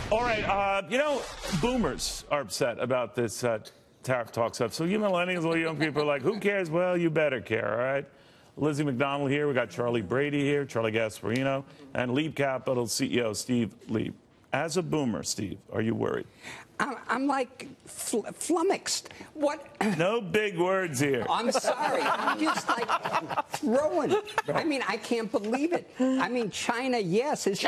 All right, boomers are upset about this tariff talk stuff. So you millennials, all you young people are like, who cares? Well, you better care, all right? Liz MacDonald here. We got Brady here, Charlie Gasparino, and Leeb Capital CEO Steve Leeb. As a boomer, Steve, are you worried? I'm like flummoxed. What? No big words here. I'm sorry. I'm just like throwing. I mean, I can't believe it. I mean, China, yes, has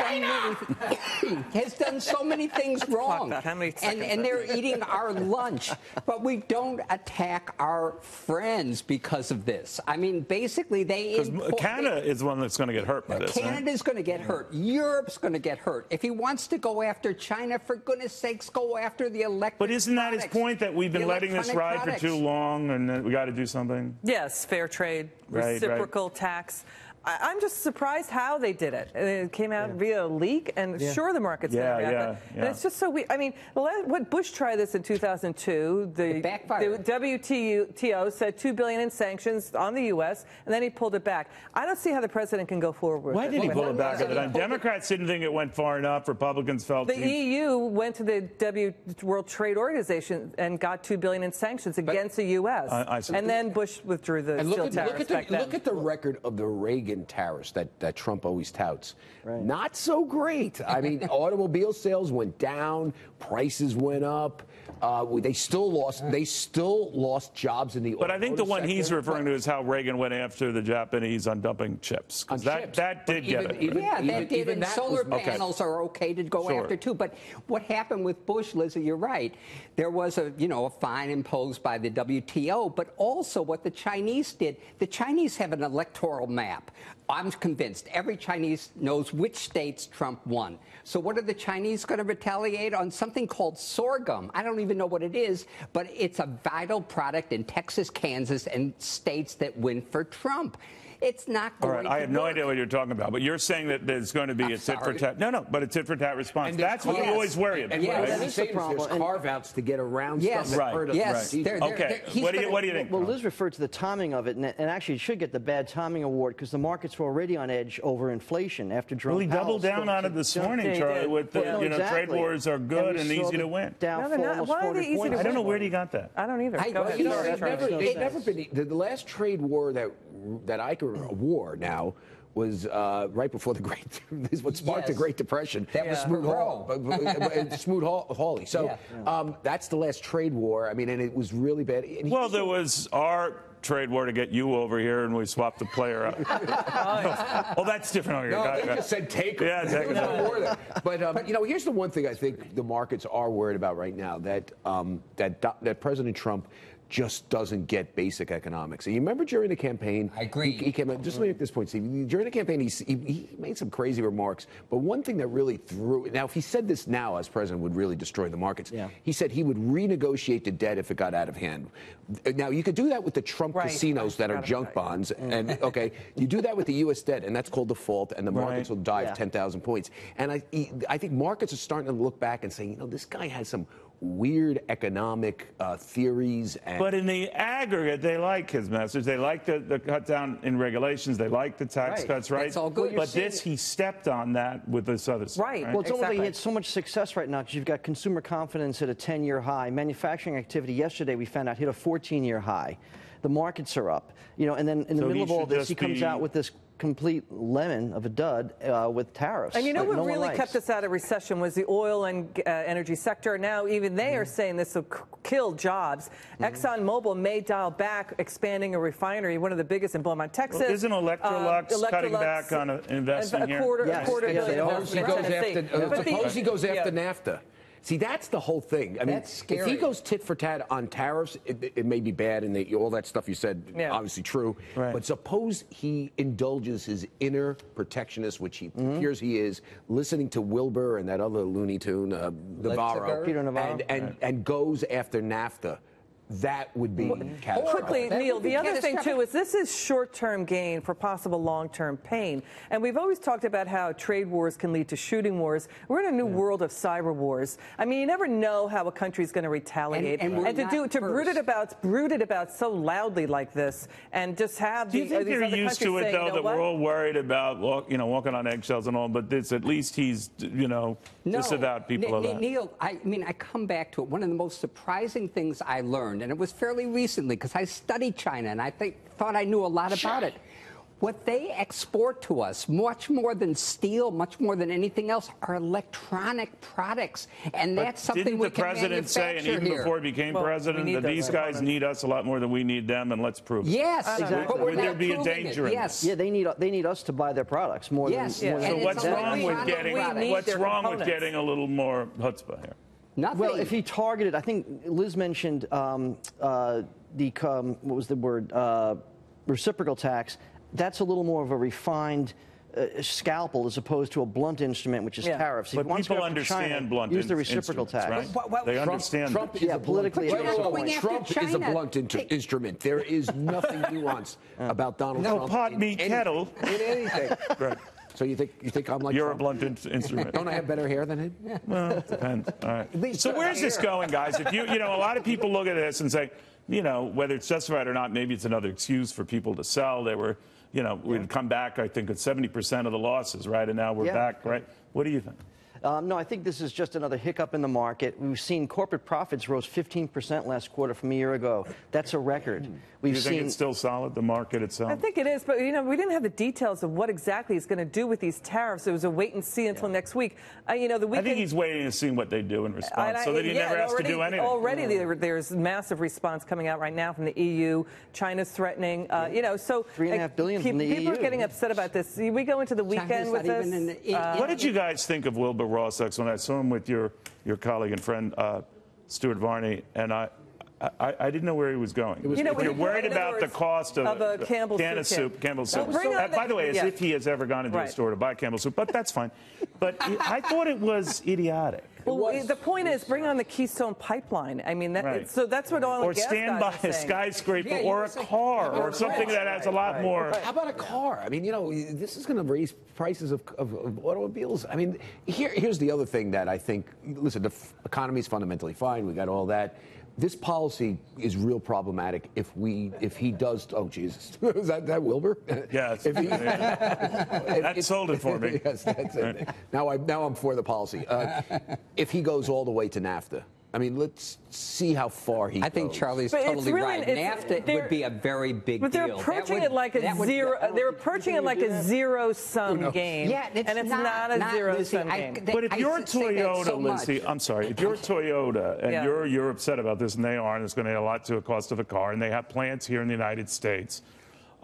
done so many things wrong. And they're eating our lunch. But we don't attack our friends because of this. I mean, basically, because Canada is one that's going to get hurt by this. Canada's going to get hurt. Europe's going to get hurt. If he wants to go after China, for goodness sakes, go after the electric But isn't that products, his point, that we've been letting this ride for too long and that we got to do something? Yes, fair trade, reciprocal tax. I'm just surprised how they did it. It came out via a leak, and sure, the market's going to react. And it's just so weird. I mean, when Bush tried this in 2002, the WTO said $2 billion in sanctions on the U.S., and then he pulled it back. I don't see how the president can go forward. Why did he pull it back at the time? Democrats didn't think it went far enough. Republicans felt the EU went to the World Trade Organization and got $2 billion in sanctions against the U.S. And then Bush withdrew the steel tariffs back then. Look at the record of the Reagan tariffs that Trump always touts. Not so great. I mean, automobile sales went down, prices went up. They still lost jobs in the But I think the one he's referring to is how Reagan went after the Japanese on dumping chips. That did get it. That did. And solar panels are okay to go after too. But what happened with Bush, Lizzie, you're right. There was a fine imposed by the WTO, but also what the Chinese did. The Chinese have an electoral map. I'm convinced every Chinese knows which states Trump won. So what are the Chinese going to retaliate on? Something called sorghum. I don't even know what it is, but it's a vital product in Texas, Kansas, and states that win for Trump. It's not going to work. I have no idea what you're talking about, but you're saying that there's going to be a tit-for-tat. No, but a tit-for-tat response. That's what we always worry about. And that is the problem. There's carve-outs to get around stuff that hurt us. Yes. Okay. What do you think? Well, Liz referred to the timing of it, and actually it should get the bad timing award because the markets were already on edge over inflation after Jerome Powell. Well, he doubled down on it this morning, Charlie, with the trade wars are good and easy to win. Why are they easy to win? I don't know where he got that. I don't either. They've never been. The last trade war that I could war now was right before the Great. Is what sparked the Great Depression. That was Smoot-Hawley. So that's the last trade war. I mean, and it was really bad. Well, there was our trade war to get you over here, and we swapped the player out. Oh, that's different. No, they just said take. Yeah, take it. No more than. But here's the one thing I think the markets are worried about right now, that that President Trump just doesn't get basic economics. And you remember during the campaign, I agree. He came out, just let me make this point, Steve. During the campaign, he made some crazy remarks. But one thing that really threw, now if he said this now as president, would really destroy the markets. He said he would renegotiate the debt if it got out of hand. Now you could do that with the Trump casinos that are junk bonds, and you do that with the U.S. debt, and that's called default, and the markets will dive 10,000 points. And I think markets are starting to look back and saying, this guy has some weird economic theories. But in the aggregate, they like his message. They like the cut down in regulations. They like the tax cuts, right? That's all good. But he stepped on that with this other stuff. Right. Well, it's almost like he had so much success right now because you've got consumer confidence at a 10-year high. Manufacturing activity yesterday, we found out, hit a 14-year high. The markets are up. And then in the middle of all this, he comes out with this complete lemon of a dud with tariffs. And what really kept us out of recession was the oil and energy sector. Now even they are saying this will kill jobs. ExxonMobil may dial back expanding a refinery, one of the biggest in Beaumont, Texas. Well, isn't Electrolux cutting back on investing here? A quarter billion. Suppose he goes after NAFTA. See, that's the whole thing. I mean, that's scary. If he goes tit for tat on tariffs, it may be bad, and all that stuff you said, obviously true. Right. But suppose he indulges his inner protectionist, which he appears he is, listening to Wilbur and that other Looney Tune, Navarro, Peter Navarro, and goes after NAFTA. that would be catastrophic. Quickly, Neil, the other thing, too, is this is short-term gain for possible long-term pain. And we've always talked about how trade wars can lead to shooting wars. We're in a new world of cyber wars. I mean, you never know how a country's going to retaliate. And to brood it about so loudly like this and just have Do you think they're used to it, though, that we're all worried about, walking on eggshells and all, but this, at least he's, disavowed people of that. Neil, I come back to it. One of the most surprising things I learned, and it was fairly recently because I studied China and I thought I knew a lot about it. What they export to us, much more than steel, much more than anything else, are electronic products. And that's something we can manufacture here. Didn't the president say, and even before he became president, that these guys need us a lot more than we need them, and let's prove it? Yes, exactly. But would there be a danger in Yes. Yeah, they need us to buy their products more than. So what's wrong with getting a little more chutzpah here? Nothing. Well, if he targeted, I think Liz mentioned what was the word? Reciprocal tax. That's a little more of a refined scalpel as opposed to a blunt instrument, which is tariffs. But people understand blunt use the reciprocal tax. Right? They understand. Trump is politically. Trump is a blunt instrument. There is nothing nuanced about Donald Trump. No pot, meat, kettle. In anything. Right. So you think I'm like You're Trump? a blunt instrument. Don't I have better hair than him? Well, it depends. All right. So where's this going, guys? If a lot of people look at this and say, whether it's justified or not, maybe it's another excuse for people to sell. They were, we'd come back, I think, at 70% of the losses, right? And now we're back, right? What do you think? No, I think this is just another hiccup in the market. We've seen corporate profits rose 15% last quarter from a year ago. That's a record. Do you think it's still solid, the market itself? I think it is, but we didn't have the details of what exactly he's going to do with these tariffs. It was a wait and see until next week. I think he's waiting to see what they do in response, so that he never has to do anything. Already there's massive response coming out right now from the EU. China's threatening, so $3.5 billion from the EU. People are getting upset about this. We go into the weekend with this. What did you guys think of Wilbur Ross when I saw him with your colleague and friend Stuart Varney, and I didn't know where he was going. If you're worried about the cost of a Campbell's soup. By the way, as if he has ever gone into a store to buy Campbell's soup, but that's fine. But I thought it was idiotic. Well, the point is, bring on the Keystone Pipeline. I mean, so that's what oil and gas stand by a skyscraper or a car or something that has a lot more. How about a car? I mean, this is going to raise prices of automobiles. I mean, here's the other thing that I think. Listen, the economy is fundamentally fine. We got all that. This policy is real problematic if he does. Oh Jesus, is that Wilbur? Yes. That sold it for me. Yes, that's it. Now I'm for the policy. If he goes all the way to NAFTA. I mean, let's see how far he goes. I think Charlie's totally right. NAFTA would be a very big deal. But they're approaching it like a zero. They're approaching it like a zero-sum game. Yeah, and it's not a zero-sum game. But if you're Toyota, Lizzie, I'm sorry. If you're Toyota and you're upset about this, and they are, and it's going to add a lot to the cost of a car, and they have plants here in the United States,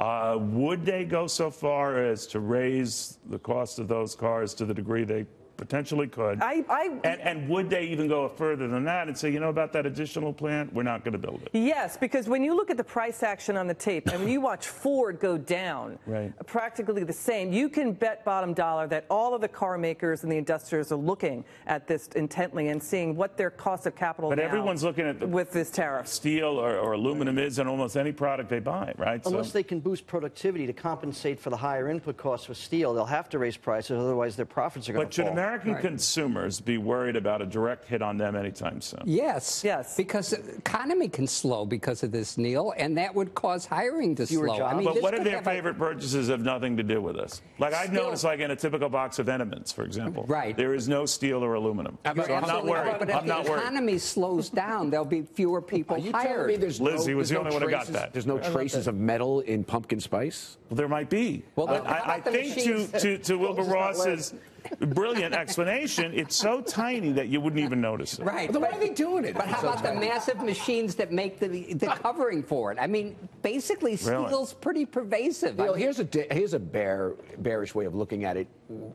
would they go so far as to raise the cost of those cars to the degree they potentially could? And would they even go further than that and say, about that additional plant, we're not going to build it? Yes, because when you look at the price action on the tape, and when you watch Ford go down, practically the same, you can bet bottom dollar that all of the car makers and the industrials are looking at this intently and seeing what their cost of capital But everyone's looking at with this tariff. Steel or aluminum is in almost any product they buy, right? Unless they can boost productivity to compensate for the higher input costs for steel, they'll have to raise prices, otherwise their profits are going to fall. American consumers be worried about a direct hit on them anytime soon? Yes. Because the economy can slow because of this, Neil, and that would cause hiring to slow. I mean, but what if their favorite purchases have nothing to do with this? Like I've noticed, like in a typical box of Enemans, for example, there is no steel or aluminum. So I'm not worried. But if the economy slows down, there'll be fewer people hired. Lizzie was the only one who got that. There's no traces of metal in pumpkin spice? Well, there might be. Well, I think to Wilbur Ross's brilliant explanation, it's so tiny that you wouldn't even notice it. Right. Then why are they doing it? But how about the massive machines that make the covering for it? I mean, basically, steel's pretty pervasive. Here's a bearish way of looking at it.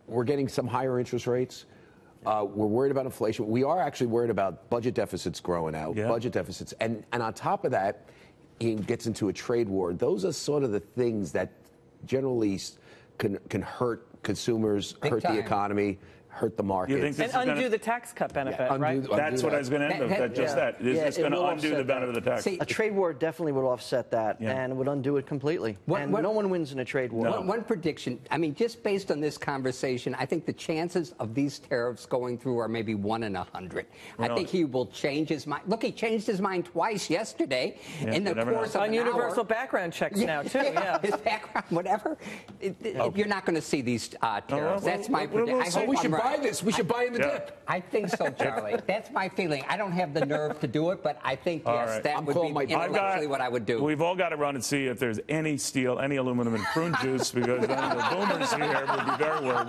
We're getting some higher interest rates. We're worried about inflation. We are actually worried about budget deficits growing out, budget deficits. And on top of that, he gets into a trade war. Those are sort of the things that generally can hurt consumers, hurt the economy, hurt the market. And undo the tax cut benefit, right? That's what I was going to end with. Just that. It's going to undo the benefit of the tax. See, a trade war definitely would offset that and would undo it completely. And no one wins in a trade war. One prediction, I mean, just based on this conversation, I think the chances of these tariffs going through are maybe 1 in 100. I think he will change his mind. Look, he changed his mind twice yesterday in the course of an hour. universal background checks now, too. His background, whatever. You're not going to see these tariffs. That's my prediction. So we should buy this. We should buy in the dip. I think so, Charlie. That's my feeling. I don't have the nerve to do it, but I think, yes, that would be intellectually what I would do. We've all got to run and see if there's any steel, any aluminum in prune juice, because the boomers here would be very worried.